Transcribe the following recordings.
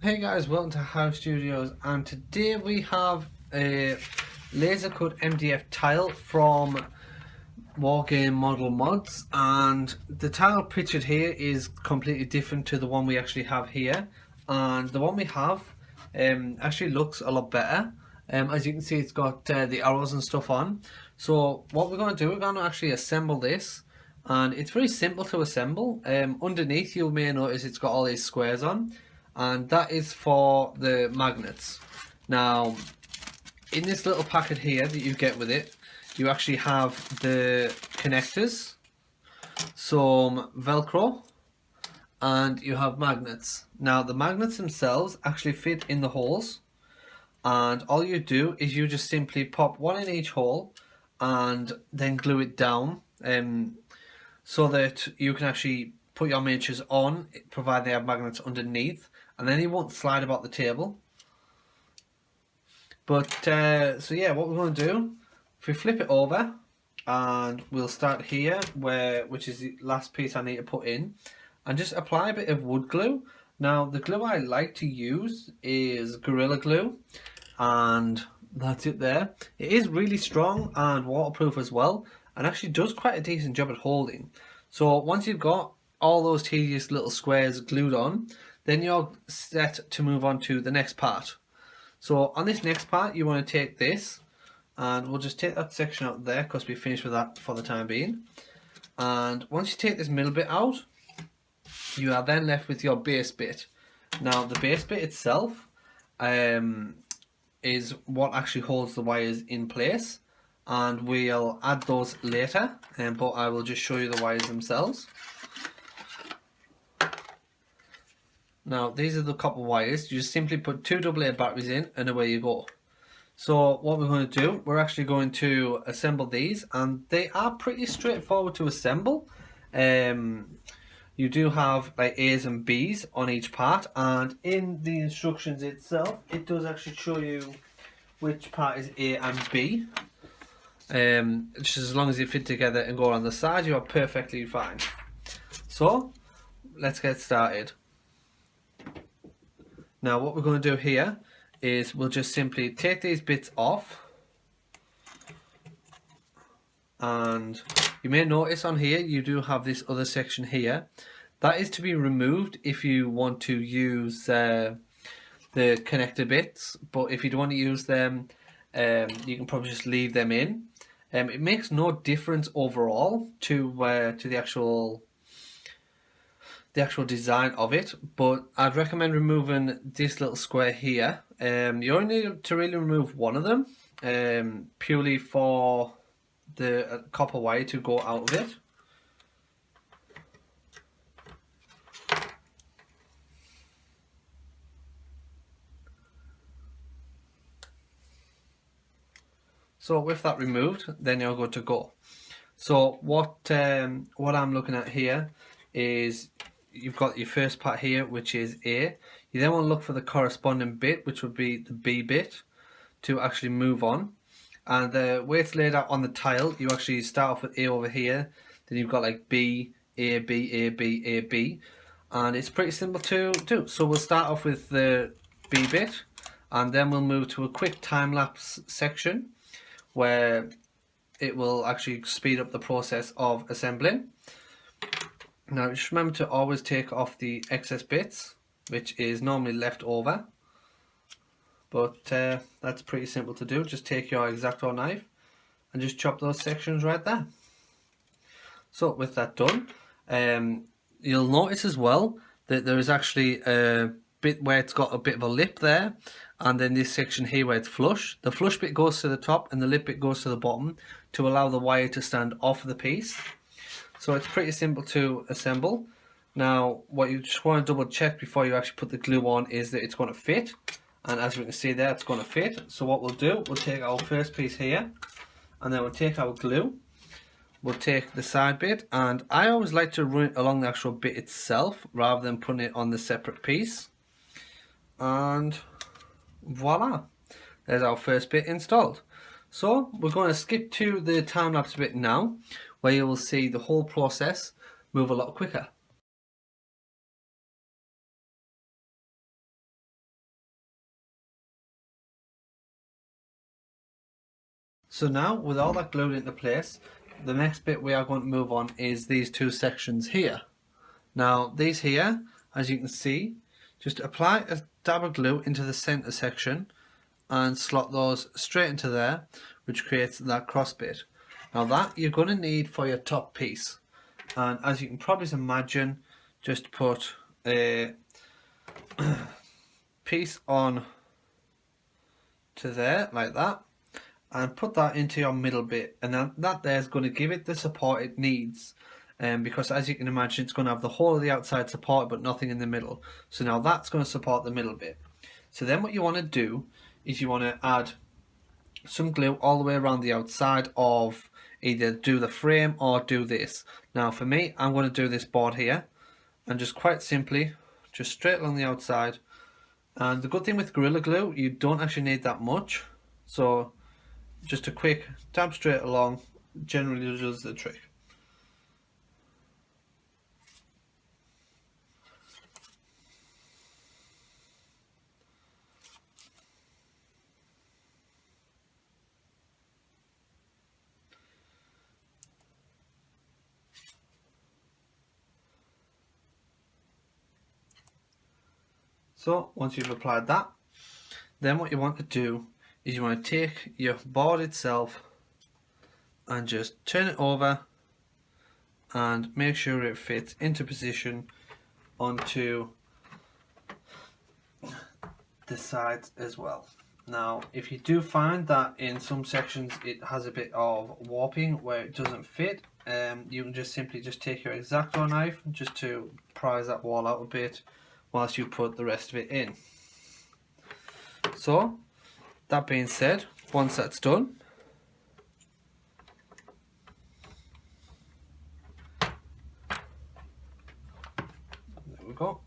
Hey guys, welcome to House Studios, and today we have a laser cut MDF tile from Wargame Model Mods, and the tile pictured here is completely different to the one we actually have here, and the one we have actually looks a lot better. As you can see, it's got the arrows and stuff on. So what we're going to do, we're going to actually assemble this, and it's very simple to assemble. Underneath you may notice it's got all these squares on, and that is for the magnets. Now in this little packet here that you get with it, you actually have the connectors, some Velcro, and you have magnets. Now the magnets themselves actually fit in the holes, and all you do is you just simply pop one in each hole and then glue it down, so that you can actually put your miniatures on, provided they have magnets underneath, and then it won't slide about the table. But so yeah, what we're going to do, if we flip it over, and we'll start here, which is the last piece I need to put in, and just apply a bit of wood glue. Now the glue I like to use is Gorilla Glue, and that's it there. It is really strong and waterproof as well, and actually does quite a decent job at holding. So once you've got all those tedious little squares glued on, then you're set to move on to the next part. So on this next part, you want to take this, and we'll just take that section out there because we finished with that for the time being. And once you take this middle bit out, you are then left with your base bit. Now the base bit itself is what actually holds the wires in place, and we'll add those later, but I will just show you the wires themselves. Now these are the copper wires. You just simply put 2 AA batteries in and away you go. So what we're going to do, we're actually going to assemble these, and they are pretty straightforward to assemble. You do have like A's and B's on each part, and in the instructions itself it does actually show you which part is A and B. Just as long as you fit together and go on the side, you are perfectly fine. So let's get started. Now what we're going to do here is we'll just simply take these bits off, and you may notice on here you do have this other section here. That is to be removed if you want to use the connector bits, but if you don't want to use them, you can probably just leave them in. It makes no difference overall to the actual design of it, but I'd recommend removing this little square here. You only need to really remove one of them, purely for the copper wire to go out of it. So with that removed, then you're good to go. So what I'm looking at here is you've got your first part here, which is A. You then want to look for the corresponding bit, which would be the B bit, to actually move on. And the way it's laid out on the tile, you actually start off with A over here, then you've got like B, A, B, A, B, A, B, and it's pretty simple to do. So we'll start off with the B bit, and then we'll move to a quick time-lapse section where it will actually speed up the process of assembling. Now just remember to always take off the excess bits, which is normally left over, but that's pretty simple to do. Just take your X-Acto knife and just chop those sections right there. So with that done, you'll notice as well that there is actually a bit where it's got a bit of a lip there, and then this section here where it's flush. The flush bit goes to the top and the lip bit goes to the bottom to allow the wire to stand off the piece. So it's pretty simple to assemble. Now what you just want to double check before you actually put the glue on is that it's going to fit, and as we can see there, it's going to fit. So what we'll do, we'll take our first piece here, and then we'll take our glue, we'll take the side bit, and I always like to run it along the actual bit itself rather than putting it on the separate piece, and voila, there's our first bit installed. So we're going to skip to the time-lapse bit now, where you will see the whole process move a lot quicker. So now with all that glued into place, the next bit we are going to move on is these two sections here. Now these here, as you can see, just apply a dab of glue into the center section and slot those straight into there, which creates that cross bit. Now that you're going to need for your top piece, and as you can probably imagine, just put a piece on to there like that, and put that into your middle bit, and then that there is going to give it the support it needs, because as you can imagine, it's going to have the whole of the outside support but nothing in the middle. So now that's going to support the middle bit. So then what you want to do is you want to add some glue all the way around the outside of either do the frame or do this. Now for me, I'm going to do this board here, and just quite simply just straight along the outside. And the good thing with Gorilla Glue, you don't actually need that much, so just a quick dab straight along generally does the trick. So once you've applied that, then what you want to do is you want to take your board itself and just turn it over and make sure it fits into position onto the sides as well. Now if you do find that in some sections it has a bit of warping where it doesn't fit, you can just simply take your X-Acto knife just to prise that wall out a bit whilst you put the rest of it in. So that being said, once that's done, there we go.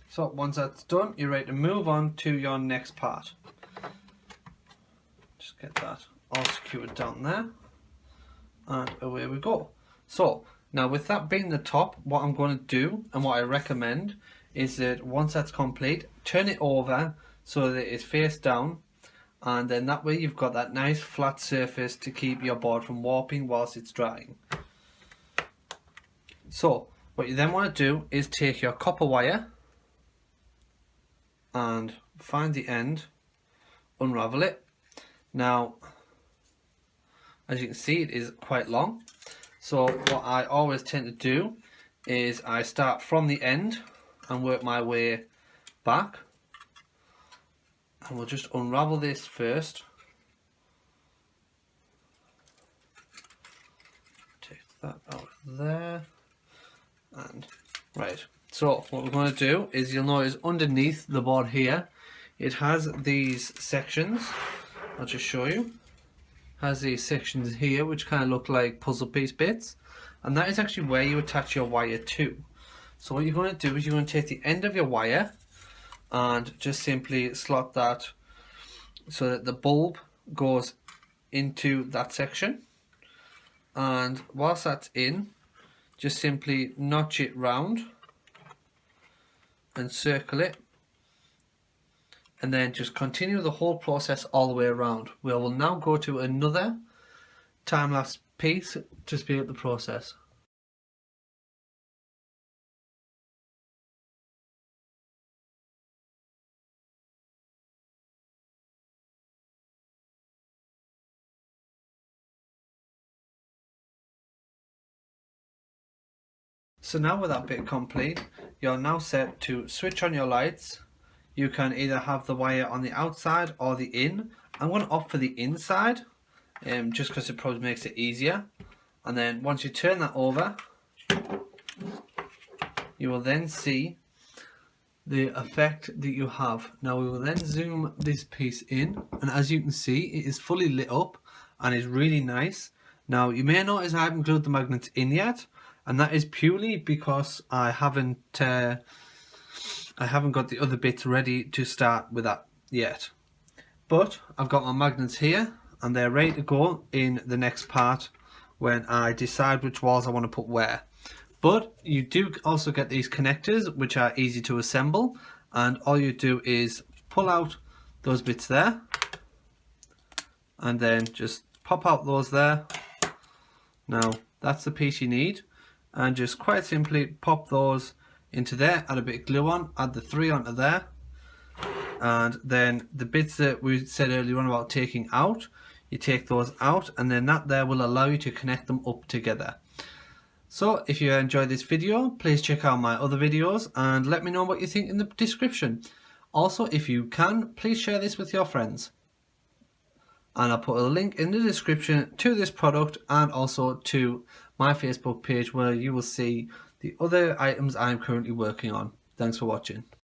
So once that's done, you're ready to move on to your next part. Just get that all secured down there, and away we go. So now with that being the top, what I'm going to do and what I recommend is that once that's complete, turn it over so that it's face down, and then that way you've got that nice flat surface to keep your board from warping whilst it's drying. So what you then want to do is take your copper wire and find the end, unravel it. Now as you can see, it is quite long, so what I always tend to do is I start from the end and work my way back, and we'll just unravel this first. Take that out there, and right, so what we're going to do is you'll notice underneath the board here it has these sections. I'll just show you. Has these sections here which kind of look like puzzle piece bits, and that is actually where you attach your wire to. So what you're going to do is you're going to take the end of your wire and just simply slot that so that the bulb goes into that section, and whilst that's in, just simply notch it round and circle it, and then just continue the whole process all the way around. We will now go to another time-lapse piece to speed up the process. So now with that bit complete, you're now set to switch on your lights. You can either have the wire on the outside or the in. I'm going to opt for the inside, just because it probably makes it easier. And then once you turn that over, you will then see the effect that you have. Now we will then zoom this piece in, and as you can see, it is fully lit up and is really nice. Now you may notice I haven't glued the magnets in yet, and that is purely because I haven't got the other bits ready to start with that yet. But I've got my magnets here and they're ready to go in the next part when I decide which walls I want to put where. But you do also get these connectors which are easy to assemble, and all you do is pull out those bits there and then just pop out those there. Now that's the piece you need, and just quite simply pop those into there, add a bit of glue on, add the 3 onto there, and then the bits that we said earlier on about taking out, you take those out, and then that there will allow you to connect them up together. So if you enjoyed this video, please check out my other videos and let me know what you think in the description. Also, if you can, please share this with your friends. And I'll put a link in the description to this product and also to my Facebook page where you will see the other items I'm currently working on. Thanks for watching.